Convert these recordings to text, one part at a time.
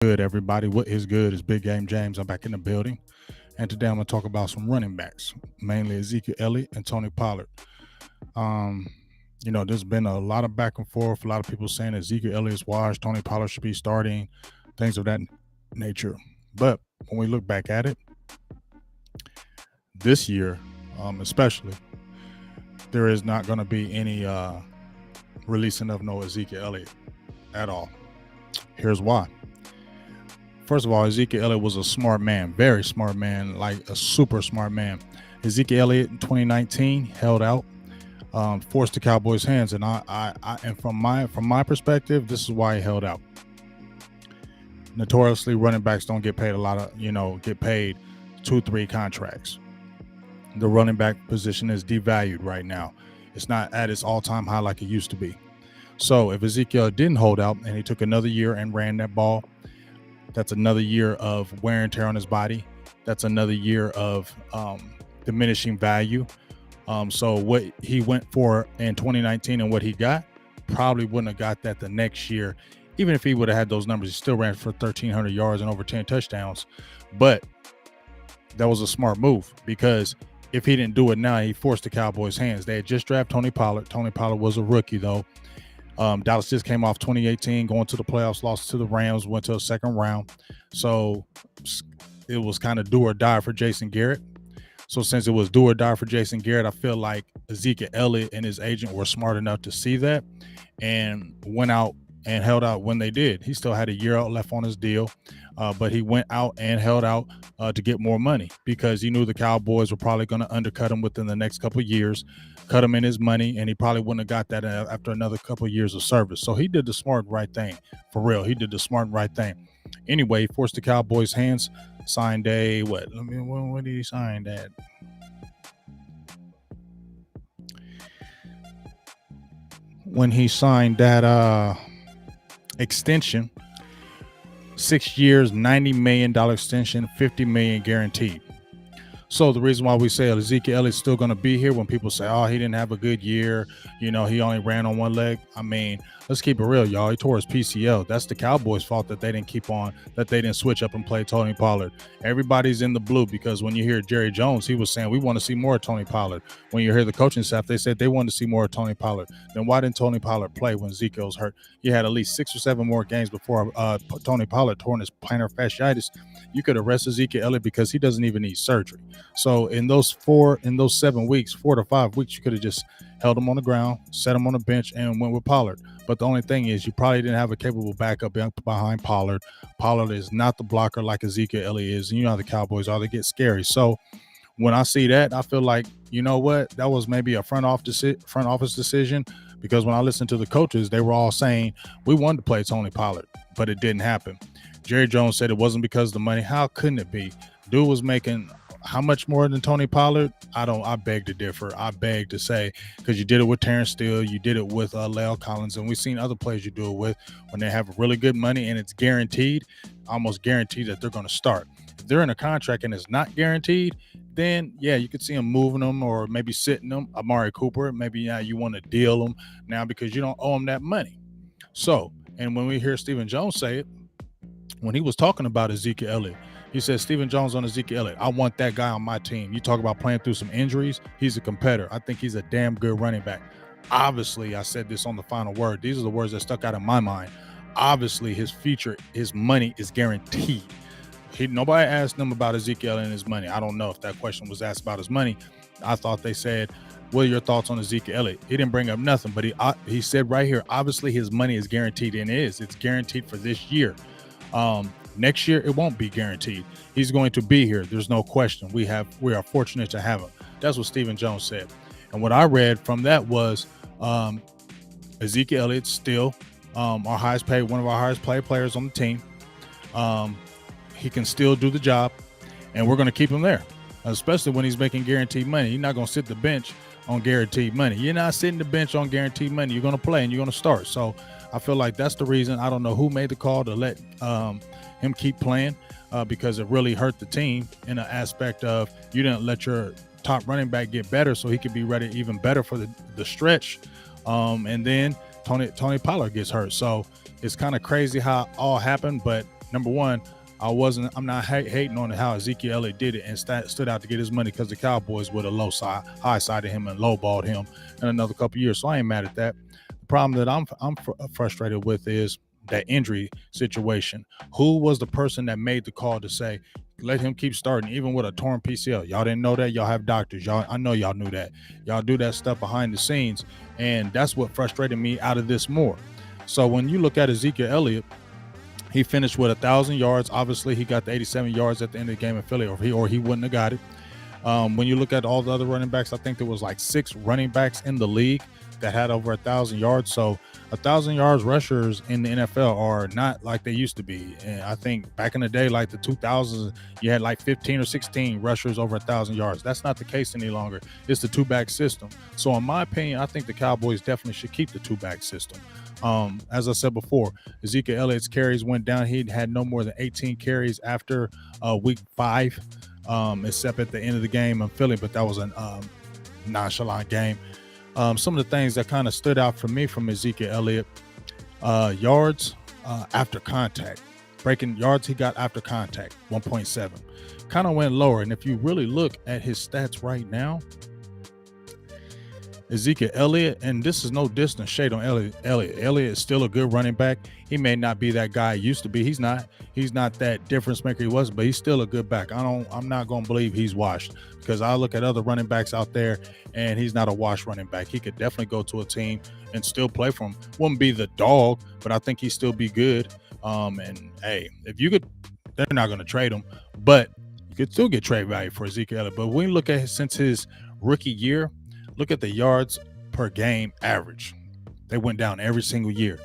Good, everybody. What is good is Big Game James. I'm back in the building. And today I'm going to talk about some running backs, mainly Ezekiel Elliott and Tony Pollard. Um, there's been a lot of back and forth. A lot of people saying Ezekiel Elliott's washed, Tony Pollard should be starting, things of that nature. But when we look back at it, this year, especially, there is not going to be any releasing of no Ezekiel Elliott at all. Here's why. First of all, Ezekiel Elliott was a smart man, very smart man, like a super smart man. Ezekiel Elliott in 2019 held out, forced the Cowboys' hands, and from my perspective, this is why he held out. Notoriously, running backs don't get paid a lot of, get paid 2-3 contracts. The running back position is devalued right now. It's not at its all-time high like it used to be. So if Ezekiel didn't hold out and he took another year and ran that ball, that's another year of wear and tear on his body. That's another year of diminishing value. So what he went for in 2019 and what he got, probably wouldn't have got that the next year. Even if he would have had those numbers, he still ran for 1,300 yards and over 10 touchdowns. But that was a smart move, because if he didn't do it now, he forced the Cowboys' hands. They had just drafted Tony Pollard. Tony Pollard was a rookie, though. Dallas just came off 2018, going to the playoffs, lost to the Rams, went to a second round. So it was kind of do or die for Jason Garrett. So since it was do or die for Jason Garrett, I feel like Ezekiel Elliott and his agent were smart enough to see that and went out and held out when they did. He still had a year out left on his deal, but he went out and held out to get more money, because he knew the Cowboys were probably going to undercut him within the next couple of years, cut him in his money, and he probably wouldn't have got that after another couple of years of service. So he did the smart right thing. For real, he did the smart right thing. Anyway, forced the Cowboys' hands. Signed day, when did he sign that? When he signed that extension, 6 years, $90 million extension, $50 million guaranteed. So the reason why we say Ezekiel Elliott's still going to be here when people say, oh, he didn't have a good year, he only ran on one leg. I mean, let's keep it real, y'all. He tore his PCL. That's the Cowboys' fault that they didn't switch up and play Tony Pollard. Everybody's in the blue, because when you hear Jerry Jones, he was saying, we want to see more of Tony Pollard. When you hear the coaching staff, they said they wanted to see more of Tony Pollard. Then why didn't Tony Pollard play when Ezekiel's hurt? He had at least 6 or 7 more games before Tony Pollard tore his plantar fasciitis. You could arrest Ezekiel Elliott because he doesn't even need surgery. So in those 7 weeks, 4 to 5 weeks, you could have just held him on the ground, set him on the bench, and went with Pollard. But the only thing is, you probably didn't have a capable backup behind Pollard. Pollard is not the blocker like Ezekiel Elliott is. And you know how the Cowboys are. They get scary. So when I see that, I feel like, you know what? That was maybe a front office decision, because when I listened to the coaches, they were all saying, we wanted to play Tony Pollard, but it didn't happen. Jerry Jones said it wasn't because of the money. How couldn't it be? Dude was making how much more than Tony Pollard? I beg to differ. I beg to say, because you did it with Terrence Steele, you did it with La'el Collins, and we've seen other players you do it with when they have really good money and it's guaranteed, almost guaranteed that they're going to start. If they're in a contract and it's not guaranteed, then yeah, you could see them moving them or maybe sitting them. Amari Cooper, maybe you want to deal them now because you don't owe them that money. So, and when we hear Stephen Jones say it, when he was talking about Ezekiel Elliott, he said, Stephen Jones on Ezekiel Elliott, I want that guy on my team. You talk about playing through some injuries. He's a competitor. I think he's a damn good running back. Obviously, I said this on the final word. These are the words that stuck out in my mind. Obviously, his future, his money is guaranteed. Nobody asked him about Ezekiel and his money. I don't know if that question was asked about his money. I thought they said, what are your thoughts on Ezekiel Elliott? He didn't bring up nothing, but he said right here, obviously his money is guaranteed, and it's guaranteed for this year. Next year, it won't be guaranteed. He's going to be here. There's no question. We are fortunate to have him. That's what Stephen Jones said. And what I read from that was Ezekiel Elliott still our highest paid, one of our highest paid players on the team. He can still do the job, and we're going to keep him there, especially when he's making guaranteed money. You're not going to sit the bench on guaranteed money. You're not sitting the bench on guaranteed money. You're going to play and you're going to start. So I feel like that's the reason. I don't know who made the call to let him keep playing because it really hurt the team in an aspect of you didn't let your top running back get better so he could be ready even better for the stretch. And then Tony Pollard gets hurt. So it's kind of crazy how it all happened, but number one, I'm not hating on how Ezekiel Elliott did it and stood out to get his money, because the Cowboys would have high sided him and lowballed him in another couple years. So I ain't mad at that. The problem that I'm frustrated with is that injury situation. Who was the person that made the call to say, let him keep starting, even with a torn PCL? Y'all didn't know that? Y'all have doctors. I know y'all knew that. Y'all do that stuff behind the scenes, and that's what frustrated me out of this more. So when you look at Ezekiel Elliott, he finished with 1,000 yards. Obviously, he got the 87 yards at the end of the game in Philly, or he wouldn't have got it. When you look at all the other running backs, I think there was like 6 running backs in the league that had over 1,000 yards. So 1,000 yards rushers in the NFL are not like they used to be. And I think back in the day, like the 2000s, you had like 15 or 16 rushers over 1,000 yards. That's not the case any longer. It's the 2-back system. So in my opinion, I think the Cowboys definitely should keep the 2-back system. As I said before, Ezekiel Elliott's carries went down. He had no more than 18 carries after week 5, except at the end of the game in Philly, but that was a nonchalant game. Some of the things that kind of stood out for me from Ezekiel Elliott, yards after contact. Breaking yards he got after contact, 1.7. Kind of went lower. And if you really look at his stats right now, Ezekiel Elliott, and this is no distance shade on Elliott. Elliott is still a good running back. He may not be that guy he used to be. He's not that difference maker he was, but he's still a good back. I'm not going to believe he's washed, because I look at other running backs out there and he's not a washed running back. He could definitely go to a team and still play for him. Wouldn't be the dog, but I think he'd still be good. And hey, if you could, they're not going to trade him, but you could still get trade value for Ezekiel Elliott. But when you look at since his rookie year, look at the yards per game average. They went down every single year.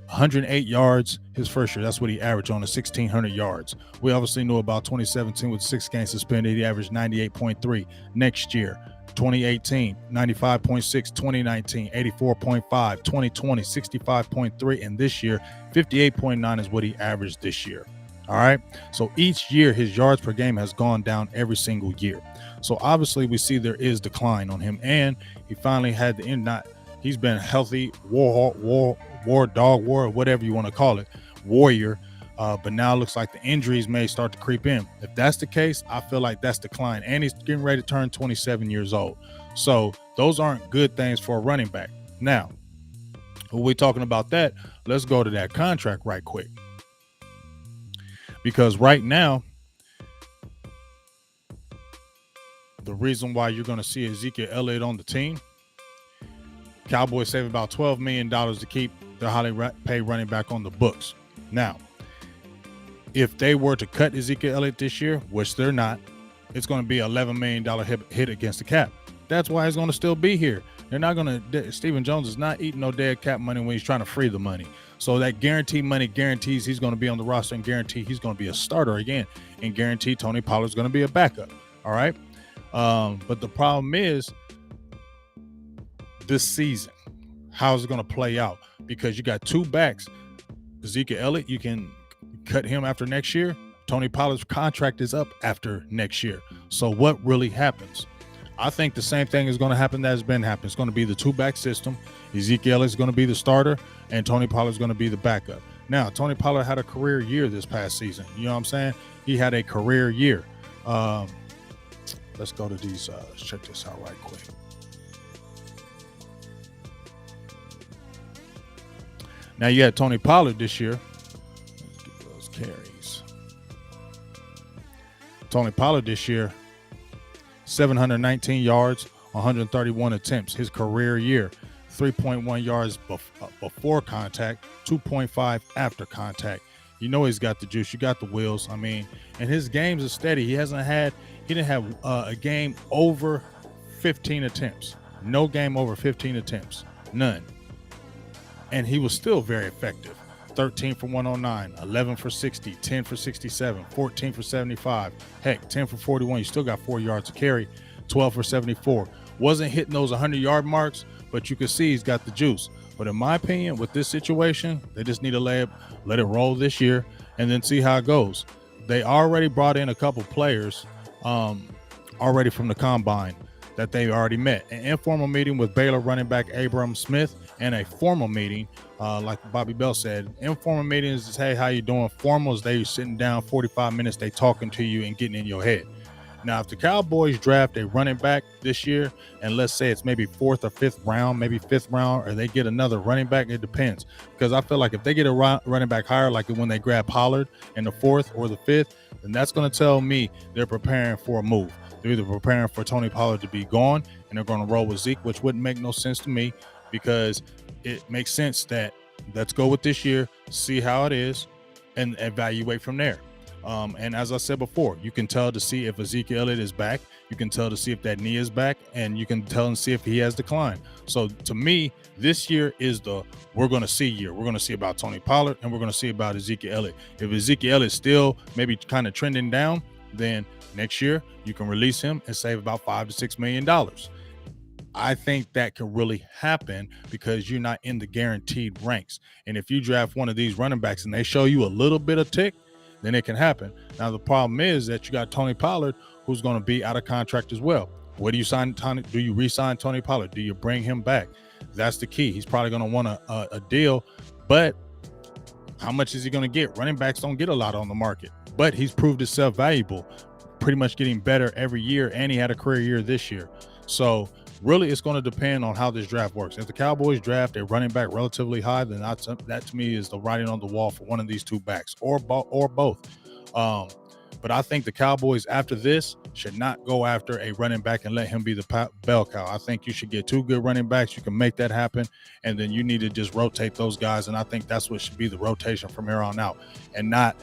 108 yards his first year. That's what he averaged on the 1,600 yards. We obviously knew about 2017 with 6 games suspended. He averaged 98.3. Next year, 2018, 95.6. 2019, 84.5. 2020, 65.3. And this year, 58.9 is what he averaged this year. All right. So each year, his yards per game has gone down every single year. So obviously we see there is decline on him, and he finally had the end. He's been healthy, war dog, whatever you want to call it, warrior. But now it looks like the injuries may start to creep in. If that's the case, I feel like that's decline. And he's getting ready to turn 27 years old. So those aren't good things for a running back. Now, when we're talking about that, let's go to that contract right quick. Because right now, the reason why you're going to see Ezekiel Elliott on the team, Cowboys save about $12 million to keep their highly paid running back on the books. Now, if they were to cut Ezekiel Elliott this year, which they're not, it's going to be an $11 million hit against the cap. That's why he's going to still be here. They're not going to – Stephen Jones is not eating no dead cap money when he's trying to free the money. So that guaranteed money guarantees he's going to be on the roster, and guarantee he's going to be a starter again, and guarantee Tony Pollard is going to be a backup. All right? But the problem is this season, how's it going to play out? Because you got 2 backs. Ezekiel Elliott, you can cut him after next year. Tony Pollard's contract is up after next year. So what really happens? I think the same thing is going to happen that has been happening. It's going to be the 2-back system. Ezekiel Elliott is going to be the starter, and Tony Pollard is going to be the backup. Now, Tony Pollard had a career year this past season. You know what I'm saying? He had a career year. Let's go to these. Let's check this out right quick. Now you had Tony Pollard this year. Let's get those carries. Tony Pollard this year, 719 yards, 131 attempts. His career year, 3.1 yards before contact, 2.5 after contact. You know he's got the juice. You got the wheels. I mean, and his games are steady. He didn't have a game over 15 attempts. No game over 15 attempts. None. And he was still very effective. 13 for 109, 11 for 60, 10 for 67, 14 for 75. Heck, 10 for 41. You still got 4 yards to carry. 12 for 74. Wasn't hitting those 100-yard marks, but you can see he's got the juice. But in my opinion, with this situation, they just need to let it roll this year and then see how it goes. They already brought in a couple players already from the combine that they already met. An informal meeting with Baylor running back Abram Smith and a formal meeting, like Bobby Bell said. Informal meetings is, hey, how you doing? Formals, they sitting down 45 minutes, they talking to you and getting in your head. Now, if the Cowboys draft a running back this year, and let's say it's maybe fourth or fifth round, maybe fifth round, or they get another running back, it depends. Because I feel like if they get a running back higher, like when they grab Pollard in the fourth or the fifth, then that's going to tell me they're preparing for a move. They're either preparing for Tony Pollard to be gone, and they're going to roll with Zeke, which wouldn't make no sense to me, because it makes sense that let's go with this year, see how it is, and evaluate from there. And as I said before, you can tell to see if Ezekiel Elliott is back. You can tell to see if that knee is back, and you can tell and see if he has declined. So to me, this year is the we're going to see year. We're going to see about Tony Pollard, and we're going to see about Ezekiel Elliott. If Ezekiel Elliott still maybe kind of trending down, then next year you can release him and save about $5 to $6 million. I think that could really happen because you're not in the guaranteed ranks. And if you draft one of these running backs and they show you a little bit of tick, then it can happen. Now, the problem is that you got Tony Pollard, who's going to be out of contract as well. Where do you sign Tony? Do you re-sign Tony Pollard? Do you bring him back? That's the key. He's probably going to want a deal, but how much is he going to get? Running backs don't get a lot on the market, but he's proved himself valuable, pretty much getting better every year, and he had a career year this year. So really, it's going to depend on how this draft works. If the Cowboys draft a running back relatively high, then that to me is the writing on the wall for one of these two backs or both. But I think the Cowboys after this should not go after a running back and let him be the bell cow. I think you should get two good running backs. You can make that happen, and then you need to just rotate those guys. And I think that's what should be the rotation from here on out, and not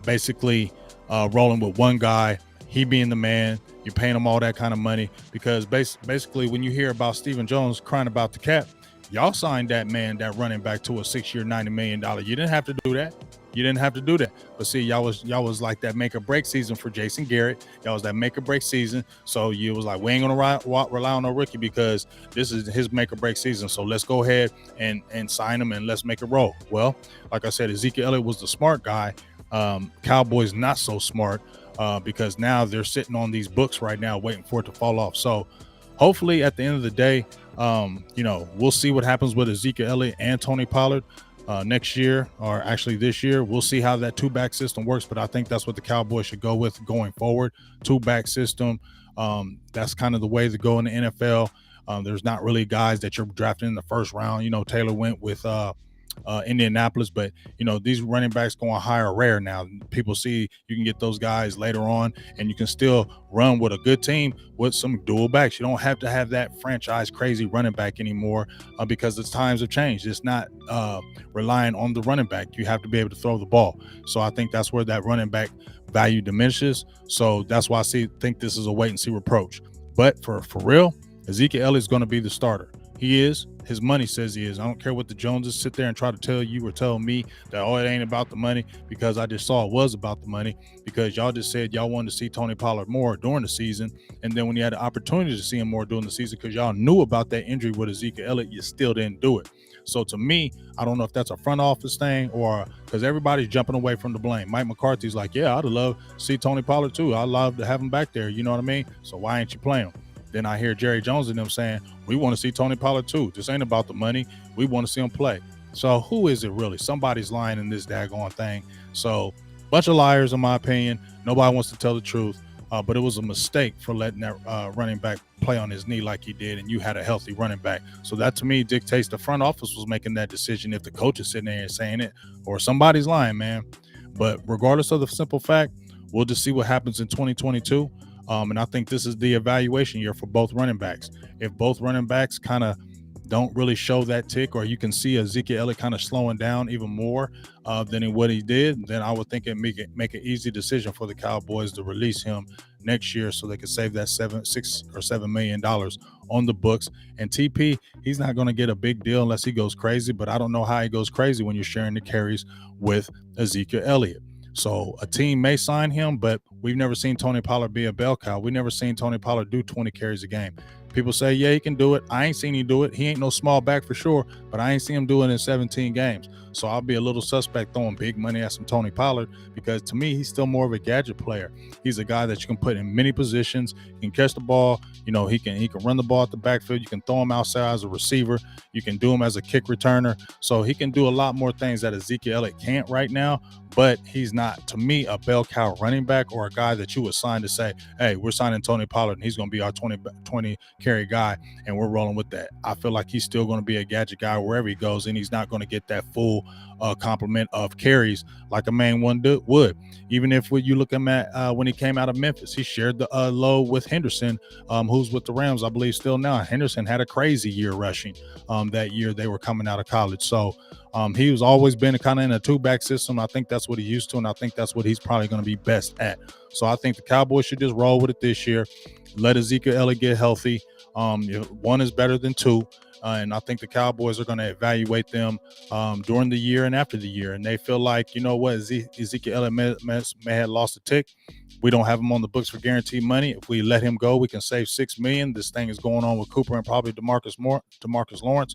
basically rolling with one guy, he being the man. You're paying him all that kind of money because basically when you hear about Stephen Jones crying about the cap, y'all signed that running back to a 6-year, $90 million. You didn't have to do that. But see, y'all was like that make or break season for Jason Garrett. Y'all was that make or break season. So you was like, we ain't gonna rely on a rookie because this is his make or break season. So let's go ahead and sign him and let's make it roll. Well, like I said, Ezekiel Elliott was the smart guy. Cowboys not so smart. Because now they're sitting on these books right now waiting for it to fall off. So hopefully at the end of the day, we'll see what happens with Ezekiel Elliott and Tony Pollard next year, or actually this year. We'll see how that two-back system works, but I think that's what the Cowboys should go with going forward. Two-back system. That's kind of the way to go in the NFL. There's not really guys that you're drafting in the first round. Taylor went with Indianapolis, but these running backs going higher rare now. People see you can get those guys later on, and you can still run with a good team with some dual backs. You don't have to have that franchise crazy running back anymore because the times have changed. It's not relying on the running back. You have to be able to throw the ball. So I think that's where that running back value diminishes. So that's why I think this is a wait and see approach. But for real, Ezekiel Elliott is going to be the starter. He is. His money says he is. I don't care what the Joneses sit there and try to tell you or tell me that, it ain't about the money, because I just saw it was about the money, because y'all just said y'all wanted to see Tony Pollard more during the season. And then when you had the opportunity to see him more during the season, because y'all knew about that injury with Ezekiel Elliott, you still didn't do it. So to me, I don't know if that's a front office thing or because everybody's jumping away from the blame. Mike McCarthy's like, yeah, I'd love to see Tony Pollard too. I'd love to have him back there. You know what I mean? So why ain't you playing him? Then I hear Jerry Jones and them saying, we want to see Tony Pollard too. This ain't about the money. We want to see him play. So who is it really? Somebody's lying in this daggone thing. So bunch of liars, in my opinion. Nobody wants to tell the truth. But it was a mistake for letting that running back play on his knee like he did, and you had a healthy running back. So that, to me, dictates the front office was making that decision if the coach is sitting there and saying it, or somebody's lying, man. But regardless of the simple fact, we'll just see what happens in 2022. And I think this is the evaluation year for both running backs. If both running backs kind of don't really show that tick, or you can see Ezekiel Elliott kind of slowing down even more than what he did, then I would think it make an easy decision for the Cowboys to release him next year so they could save that $6 or $7 million on the books. And TP, he's not going to get a big deal unless he goes crazy, but I don't know how he goes crazy when you're sharing the carries with Ezekiel Elliott. So a team may sign him, but we've never seen Tony Pollard be a bell cow. We've never seen Tony Pollard do 20 carries a game. People say, yeah, he can do it. I ain't seen him do it. He ain't no small back for sure, but I ain't seen him do it in 17 games. So I'll be a little suspect throwing big money at some Tony Pollard, because to me, he's still more of a gadget player. He's a guy that you can put in many positions. He can catch the ball. You know, he can run the ball at the backfield. You can throw him outside as a receiver. You can do him as a kick returner. So he can do a lot more things that Ezekiel Elliott can't right now. But he's not, to me, a bell cow running back or a guy that you would sign to say, hey, we're signing Tony Pollard and he's going to be our 20 carry guy and we're rolling with that. I feel like he's still going to be a gadget guy wherever he goes, and he's not going to get that full complement of carries like a main one would. Even if you look at when he came out of Memphis, he shared the load with Henderson, who's with the Rams, I believe, still now. Henderson had a crazy year rushing that year they were coming out of college. So he was always been kind of in a two-back system. I think that's what he used to, and I think that's what he's probably going to be best at. So I think the Cowboys should just roll with it this year. Let Ezekiel Elliott get healthy. One is better than two. And I think the Cowboys are going to evaluate them during the year and after the year. And they feel like, you know what, Ezekiel Elliott may have lost a tick. We don't have him on the books for guaranteed money. If we let him go, we can save $6 million. This thing is going on with Cooper and probably DeMarcus Lawrence.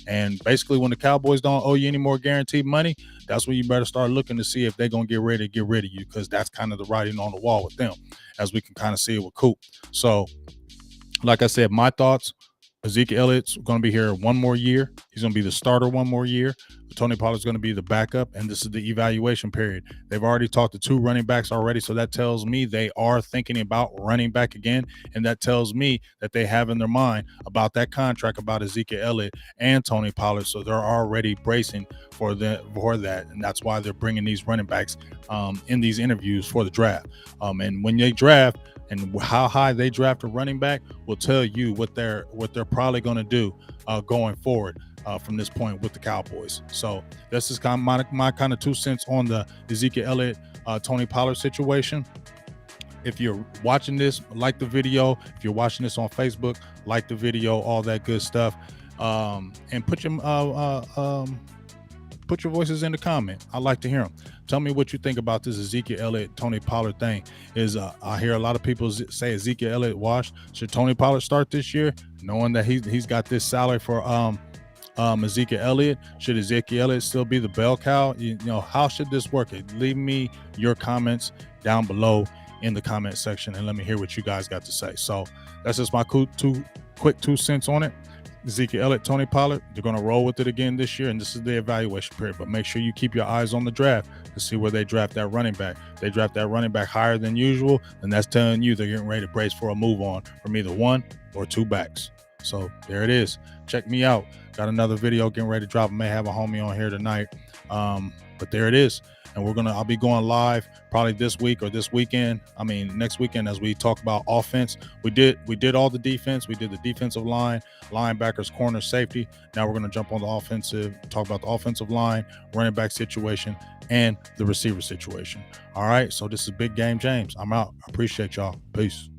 And basically, when the Cowboys don't owe you any more guaranteed money, that's when you better start looking to see if they're going to get ready to get rid of you, because that's kind of the writing on the wall with them, as we can kind of see it with Coop. So, like I said, my thoughts, Ezekiel Elliott's going to be here one more year. He's going to be the starter one more year. Tony Pollard's going to be the backup, and this is the evaluation period. They've already talked to 2 running backs already, so that tells me they are thinking about running back again, and that tells me that they have in their mind about that contract about Ezekiel Elliott and Tony Pollard, so they're already bracing for that, and that's why they're bringing these running backs in these interviews for the draft. And when they draft, and how high they draft a running back will tell you what they're probably going to do going forward from this point with the Cowboys. So this is kind of my kind of 2 cents on the Ezekiel Elliott Tony Pollard situation. If you're watching this, like the video. If you're watching this on Facebook, like the video, all that good stuff, and put your voices in the comment. I'd like to hear them. Tell me what you think about this Ezekiel Elliott Tony Pollard thing. I hear a lot of people say Ezekiel Elliott washed. Should Tony Pollard start this year, knowing that he's got this salary for Ezekiel Elliott? Should Ezekiel Elliott still be the bell cow? You know, how should this work? Leave me your comments down below in the comment section and let me hear what you guys got to say. So that's just my quick 2 cents on it. Ezekiel Elliott, Tony Pollard, they're going to roll with it again this year, and this is the evaluation period. But make sure you keep your eyes on the draft to see where they draft that running back. If they draft that running back higher than usual, then that's telling you they're getting ready to brace for a move on from either 1 or 2 backs. So there it is. Check me out. Got another video getting ready to drop. I may have a homie on here tonight. But there it is. And I'll be going live probably this week or this weekend. I mean, next weekend, as we talk about offense. We did all the defense. We did the defensive line, linebackers, corner, safety. Now we're going to jump on the offensive, talk about the offensive line, running back situation, and the receiver situation. All right. So this is Big Game James. I'm out. I appreciate y'all. Peace.